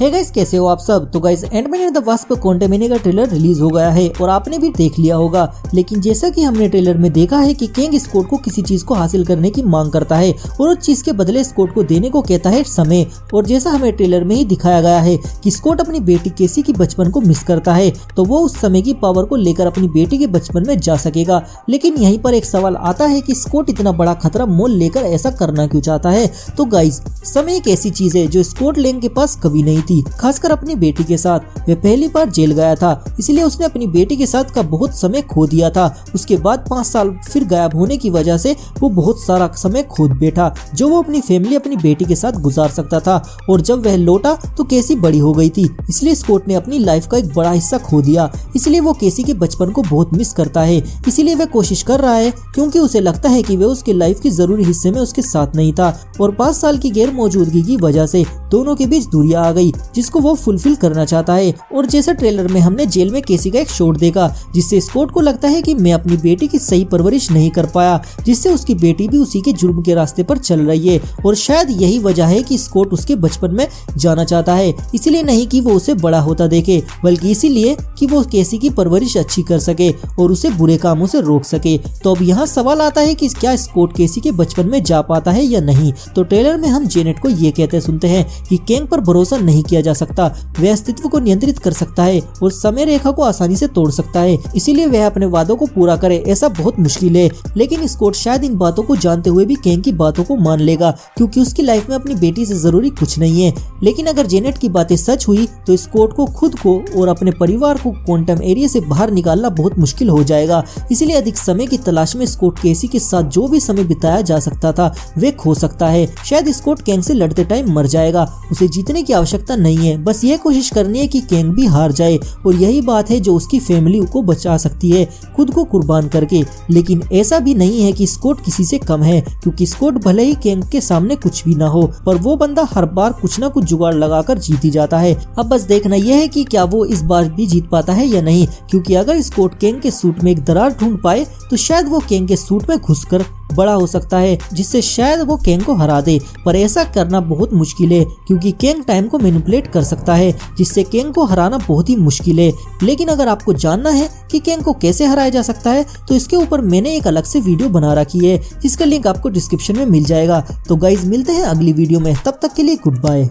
Hey guys, कैसे हो आप सब। तो guys, Ant Man and the Wasp Quantumania का ट्रेलर रिलीज हो गया है और आपने भी देख लिया होगा। लेकिन जैसा कि हमने ट्रेलर में देखा है कि किंग स्कॉट को किसी चीज को हासिल करने की मांग करता है और उस चीज के बदले स्कॉट को देने को कहता है समय। और जैसा हमें ट्रेलर में ही दिखाया गया है कि स्कॉट अपनी बेटी केसी की बचपन को मिस करता है, तो वो उस समय की पावर को लेकर अपनी बेटी के बचपन में जा सकेगा। लेकिन यहीं पर एक सवाल आता है कि स्कॉट इतना बड़ा खतरा मोल लेकर ऐसा करना क्यों चाहता है। तो गाइस, समय एक ऐसी चीज है जो स्कॉट लैंग के पास कभी नहीं थी, खासकर अपनी बेटी के साथ। वह पहली बार जेल गया था, इसलिए उसने अपनी बेटी के साथ का बहुत समय खो दिया था। उसके बाद 5 साल फिर गायब होने की वजह से वो बहुत सारा समय खो बैठा, जो वो अपनी फैमिली अपनी बेटी के साथ गुजार सकता था। और जब वह लौटा तो केसी बड़ी हो गई थी, इसलिए स्कॉट ने अपनी लाइफ का एक बड़ा हिस्सा खो दिया। इसलिए वो केसी के बचपन को बहुत मिस करता है। इसीलिए वह कोशिश कर रहा है, क्योंकि उसे लगता है कि वह उसके लाइफ के जरूरी हिस्से में उसके साथ नहीं था। और 5 साल की गैर मौजूदगी की वजह से दोनों के बीच दूरियां आ गई, जिसको वो फुलफिल करना चाहता है। और जैसा ट्रेलर में हमने जेल में केसी का एक शॉट देखा, जिससे स्कॉट को लगता है कि मैं अपनी बेटी की सही परवरिश नहीं कर पाया, जिससे उसकी बेटी भी उसी के जुर्म के रास्ते पर चल रही है। और शायद यही वजह है कि स्कॉट उसके बचपन में जाना चाहता है, इसलिए नहीं कि वो उसे बड़ा होता देखे, बल्कि इसीलिए कि वो केसी की परवरिश अच्छी कर सके और उसे बुरे कामों से रोक सके। तो अब यहाँ सवाल आता है कि क्या स्कॉट केसी के बचपन में जा पाता है या नहीं। तो ट्रेलर में हम जेनेट को ये कहते सुनते हैं कि कैंग पर भरोसा नहीं किया जा सकता, वह अस्तित्व को नियंत्रित कर सकता है और समय रेखा को आसानी से तोड़ सकता है, इसीलिए वह अपने वादों को पूरा करे ऐसा बहुत मुश्किल है। लेकिन स्कॉट शायद इन बातों को जानते हुए भी कैंग की बातों को मान लेगा, क्योंकि उसकी लाइफ में अपनी बेटी से जरूरी कुछ नहीं है। लेकिन अगर जेनेट की बातें सच हुई तो स्कॉट को खुद को और अपने परिवार को क्वांटम एरिया से बाहर निकालना बहुत मुश्किल हो जाएगा। इसलिए अधिक समय की तलाश में स्कॉट केसी के साथ जो भी समय बिताया जा सकता था वे खो सकता है। शायद स्कॉट कैंग से लड़ते टाइम मर जाएगा, उसे जीतने की आवश्यकता नहीं है, बस यह कोशिश करनी है कि कैंग भी हार जाए। और यही बात है जो उसकी फैमिली को बचा सकती है, खुद को कुर्बान करके। लेकिन ऐसा भी नहीं है कि स्कॉट किसी से कम है, क्योंकि स्कॉट भले ही कैंग के सामने कुछ भी ना हो, पर वो बंदा हर बार कुछ ना कुछ जुगाड़ लगाकर जीत ही जाता है। अब बस देखना यह है कि क्या वो इस बार भी जीत पाता है या नहीं, क्योंकि अगर स्कॉट कैंग के सूट में एक दरार ढूंढ पाए तो शायद वो कैंग के सूट में घुसकर बड़ा हो सकता है, जिससे शायद वो कैंग को हरा दे। पर ऐसा करना बहुत मुश्किल है, क्योंकि कैंग टाइम को मैनिपुलेट कर सकता है, जिससे कैंग को हराना बहुत ही मुश्किल है। लेकिन अगर आपको जानना है कि कैंग को कैसे हराया जा सकता है, तो इसके ऊपर मैंने एक अलग से वीडियो बना रखी है, जिसका लिंक आपको डिस्क्रिप्शन में मिल जाएगा। तो गाइज, मिलते हैं अगली वीडियो में, तब तक के लिए गुड बाय।